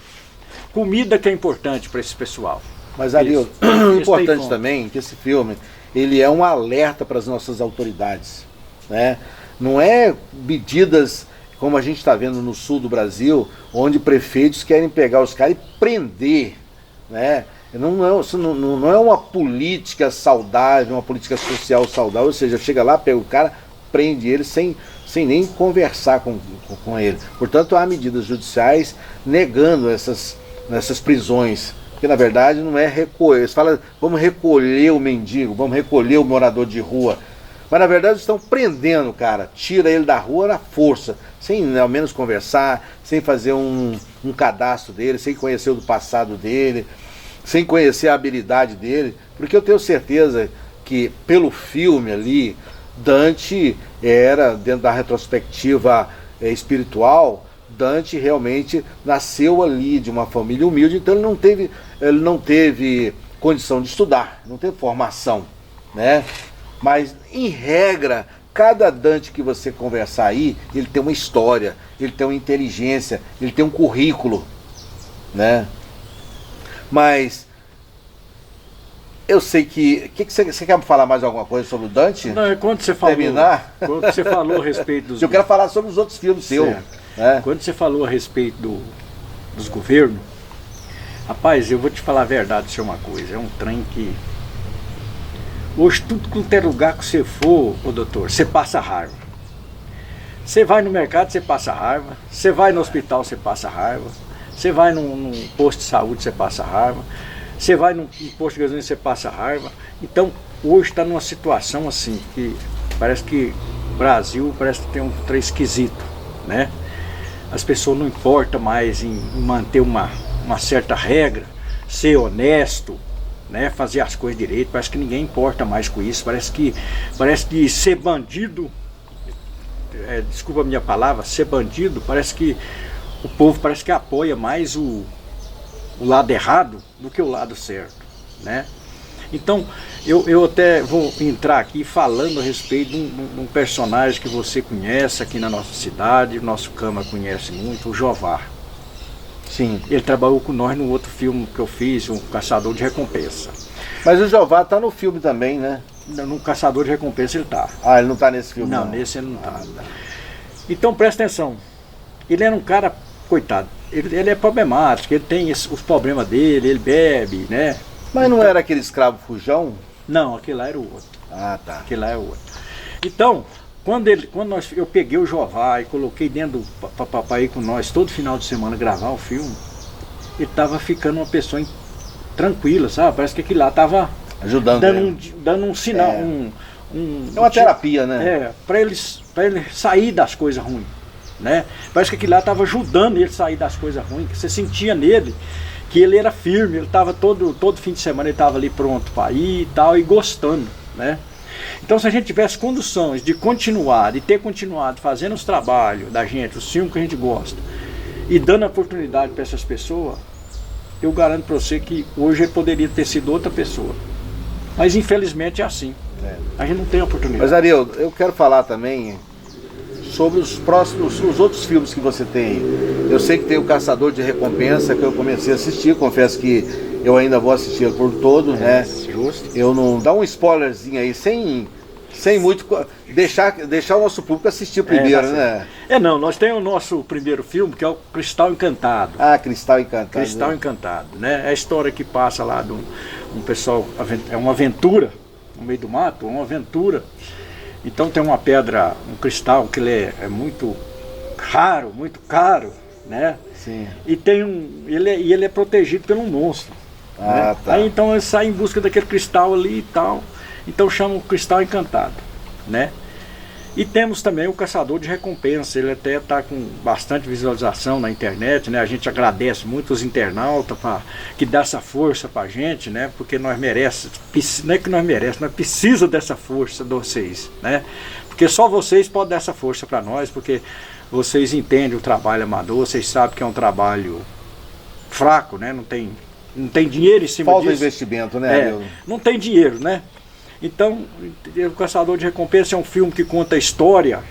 Comida que é importante para esse pessoal. Mas Arildo, importante também que esse filme, ele é um alerta para as nossas autoridades, né? Não é medidas como a gente está vendo no sul do Brasil, onde prefeitos querem pegar os caras e prender, né? Não é uma política saudável, uma política social saudável, ou seja, chega lá, pega o cara, prende ele sem nem conversar com ele. Portanto, há medidas judiciais negando essas prisões, porque na verdade não é recolher. Eles falam, vamos recolher o mendigo, vamos recolher o morador de rua, mas na verdade estão prendendo o cara, tira ele da rua na força, sem ao menos conversar, sem fazer um cadastro dele, sem conhecer o do passado dele. sem conhecer a habilidade dele, porque eu tenho certeza que pelo filme ali, Dante era, dentro da retrospectiva espiritual, Dante realmente nasceu ali de uma família humilde, então ele não teve condição de estudar, não teve formação, né? Mas, em regra, cada Dante que você conversar aí, ele tem uma história, ele tem uma inteligência, ele tem um currículo, né? Mas eu sei que você quer falar mais alguma coisa sobre o Dante? Não, é quando você falou, terminar? Quando você falou a respeito dos... Eu quero falar sobre os outros filmes seus. Né? Quando você falou a respeito dos governos, rapaz, eu vou te falar a verdade, isso é uma coisa, é um trem que... Hoje, tudo quanto é lugar que você for, ô doutor, você passa raiva. Você vai no mercado, você passa raiva. Você vai no hospital, você passa raiva. Você vai num posto de saúde, você passa raiva. Você vai num posto de gasolina, você passa raiva. Então, hoje está numa situação assim, que parece que o Brasil parece que tem um trem esquisito, né? As pessoas não importam mais em manter uma certa regra, ser honesto, né, fazer as coisas direito. Parece que ninguém importa mais com isso. Parece que ser bandido, desculpa a minha palavra, ser bandido, parece que o povo parece que apoia mais o lado errado do que o lado certo, né? Então eu até vou entrar aqui falando a respeito de um personagem que você conhece aqui na nossa cidade, o nosso Câmara conhece muito, o Jovar. Sim. Ele trabalhou com nós no outro filme que eu fiz, um Caçador de Recompensa. Mas o Jovar tá no filme também, né? No Caçador de Recompensa ele tá. Ah, ele não tá nesse filme? Não, nesse ele não tá. Então presta atenção. Ele era um cara, coitado, ele é problemático, ele tem os problemas dele, ele bebe, né? Mas não era aquele escravo fujão? Não, aquele lá era o outro. Ah, tá. Aquele lá é o outro. Então, eu peguei o Jovar e coloquei dentro para ir com nós todo final de semana gravar o filme, ele tava ficando uma pessoa tranquila, sabe? Parece que aquilo lá tava ajudando dando um sinal, é uma terapia, né? para ele sair das coisas ruins, né? Parece que aquilo lá tava ajudando ele a sair das coisas ruins, que você sentia nele que ele era firme, ele tava todo fim de semana ele tava ali pronto para ir e tal, e gostando, né? Então, se a gente tivesse condições de continuar, de ter continuado fazendo os trabalhos da gente, os filmes que a gente gosta, e dando oportunidade para essas pessoas, eu garanto para você que hoje ele poderia ter sido outra pessoa. Mas infelizmente é assim. A gente não tem oportunidade. Mas Ariel, eu quero falar também sobre os outros filmes que você tem. Eu sei que tem o Caçador de Recompensa, que eu comecei a assistir, confesso que eu ainda vou assistir por todo, né? Justo. Eu não... Dá um spoilerzinho aí, sem muito... Deixar o nosso público assistir primeiro, né? Não, nós temos o nosso primeiro filme, que é o Cristal Encantado. Ah, Cristal Encantado. Cristal Encantado, né? É a história que passa lá de um pessoal... É uma aventura, no meio do mato, uma aventura. Então tem uma pedra, um cristal, que ele é muito raro, muito caro, né? Sim. E ele é protegido por um monstro. Ah, né? tá. Aí então ele sai em busca daquele cristal ali e tal. Então chama o Cristal Encantado, né? E temos também o Caçador de Recompensa. Ele até está com bastante visualização na internet, né? A gente agradece muito os internautas que dá essa força pra gente, né? Porque nós merecemos, não é que nós merecemos, nós precisamos dessa força de vocês, né? Porque só vocês podem dar essa força para nós, porque vocês entendem o trabalho amador, vocês sabem que é um trabalho fraco, né? Não tem dinheiro em cima disso. Falta investimento, né? Não tem dinheiro, né? Então, o Caçador de Recompensa é um filme que conta a história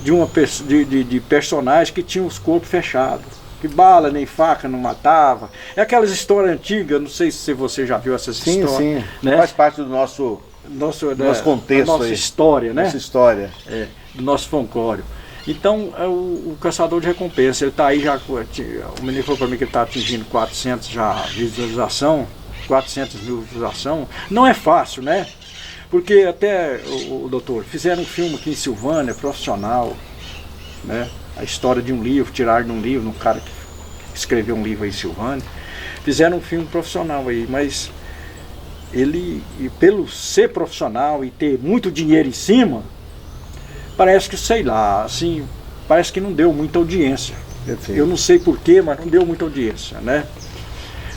de personagens que tinham os corpos fechados, que bala nem faca não matava. É aquelas histórias antigas, não sei se você já viu essas histórias. Sim, né? Faz parte do nosso contexto, da nossa aí. História, né? Nossa história. Do nosso folclore. Então, o Caçador de Recompensa, ele está aí já, o menino falou para mim que ele está atingindo 400 já visualização, 400 mil visualização. Não é fácil, né? Porque até, o doutor, fizeram um filme aqui em Silvânia, profissional, né? A história de um livro, tiraram de um livro, um cara que escreveu um livro aí em Silvânia. Fizeram um filme profissional aí, mas ele, pelo ser profissional e ter muito dinheiro em cima, parece que, sei lá, assim, parece que não deu muita audiência. Perfeito. Eu não sei porquê, mas não deu muita audiência, né?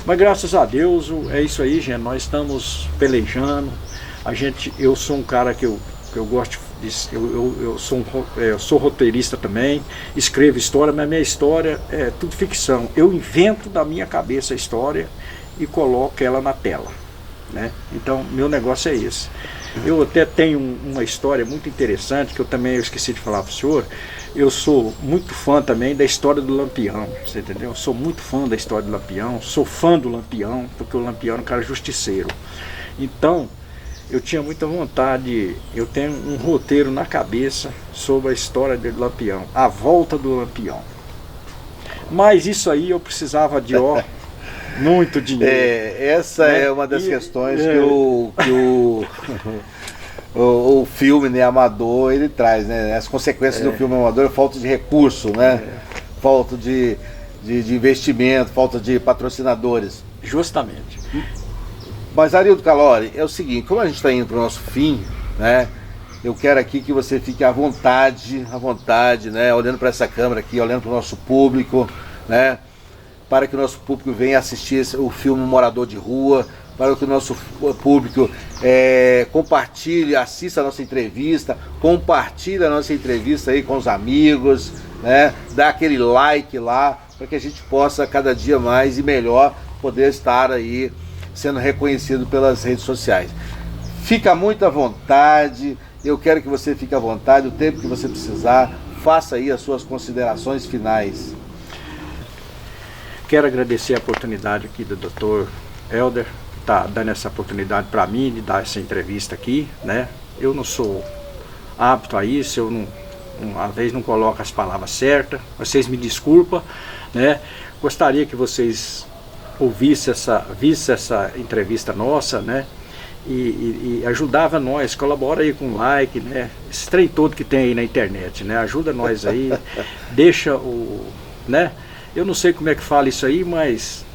Mas graças a Deus, é isso aí, gente. Nós estamos pelejando. Eu sou um cara que eu gosto de, eu sou roteirista também, escrevo história, mas minha história é tudo ficção. Eu invento da minha cabeça a história e coloco ela na tela, né? Então, meu negócio é esse. Eu até tenho uma história muito interessante, que eu esqueci de falar para o senhor. Eu sou muito fã também da história do Lampião, você entendeu? Eu sou muito fã da história do Lampião, sou fã do Lampião, porque o Lampião é um cara justiceiro. Então, eu tinha muita vontade, eu tenho um roteiro na cabeça sobre a história do Lampião, a volta do Lampião. Mas isso aí eu precisava de muito dinheiro. Essa é uma das questões que o filme, né, amador, ele traz, né? As consequências do filme amador é falta de recurso, né? Falta de investimento, falta de patrocinadores. Justamente. Mas, Arildo Calori, é o seguinte, como a gente está indo para o nosso fim, né? Eu quero aqui que você fique à vontade, né? Olhando para essa câmera aqui, olhando para o nosso público, né? Para que o nosso público venha assistir o filme Morador de Rua, para que o nosso público compartilhe, assista a nossa entrevista, compartilhe a nossa entrevista aí com os amigos, né? Dá aquele like lá, para que a gente possa cada dia mais e melhor poder estar aí sendo reconhecido pelas redes sociais. Fica muito à vontade, eu quero que você fique à vontade, o tempo que você precisar, faça aí as suas considerações finais. Quero agradecer a oportunidade aqui do Dr. Helder, que está dando essa oportunidade para mim de dar essa entrevista aqui, né? Eu não sou apto a isso, eu não, às vezes não coloco as palavras certas, vocês me desculpam, né? Gostaria que vocês visse essa entrevista nossa, né? E ajudava nós, colabora aí com like, né? Esse trem todo que tem aí na internet, né? Ajuda nós aí, deixa né? Eu não sei como é que fala isso aí, mas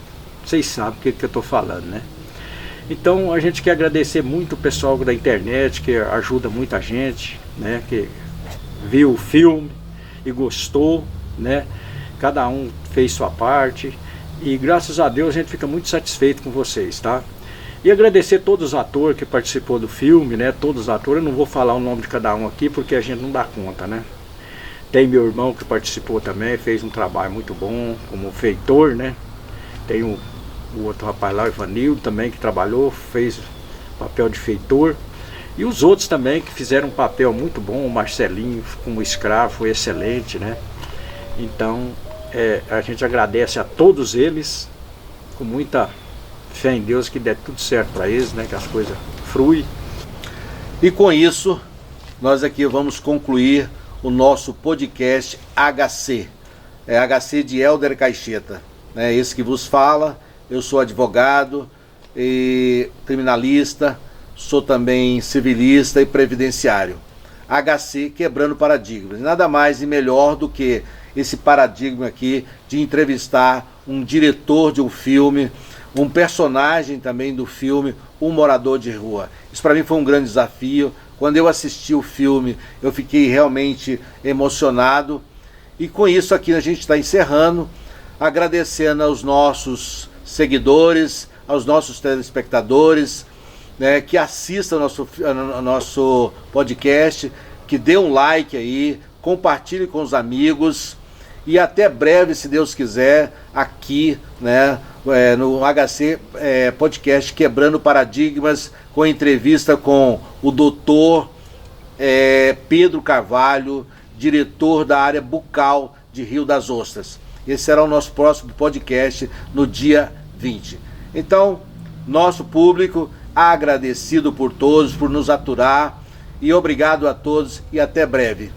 vocês sabem o que eu tô falando, né? Então a gente quer agradecer muito o pessoal da internet, que ajuda muita gente, né? Que viu o filme e gostou, né? Cada um fez sua parte. E graças a Deus a gente fica muito satisfeito com vocês, tá? E agradecer todos os atores que participou do filme, né? Todos os atores, eu não vou falar o nome de cada um aqui porque a gente não dá conta, né? Tem meu irmão que participou também, fez um trabalho muito bom como feitor, né? Tem o outro rapaz lá, o Ivanildo, também, que trabalhou, fez papel de feitor. E os outros também que fizeram um papel muito bom, o Marcelinho como escravo foi excelente, né? Então, a gente agradece a todos eles, com muita fé em Deus que dê tudo certo para eles, né? Que as coisas fluem. E com isso, nós aqui vamos concluir o nosso podcast HC. É HC de Helder Caixeta. É esse que vos fala. Eu sou advogado e criminalista, sou também civilista e previdenciário. HC Quebrando Paradigmas. Nada mais e melhor do que esse paradigma aqui de entrevistar um diretor de um filme, um personagem também do filme, um morador de rua. Isso para mim foi um grande desafio. Quando eu assisti o filme, eu fiquei realmente emocionado. E com isso aqui a gente está encerrando, agradecendo aos nossos seguidores, aos nossos telespectadores, né, que assistam ao nosso podcast, que dê um like aí, compartilhe com os amigos. E até breve, se Deus quiser, aqui, né, no HC Podcast Quebrando Paradigmas, com entrevista com o doutor Pedro Carvalho, diretor da área bucal de Rio das Ostras. Esse será o nosso próximo podcast no dia 20. Então, nosso público, agradecido por todos, por nos aturar, e obrigado a todos e até breve.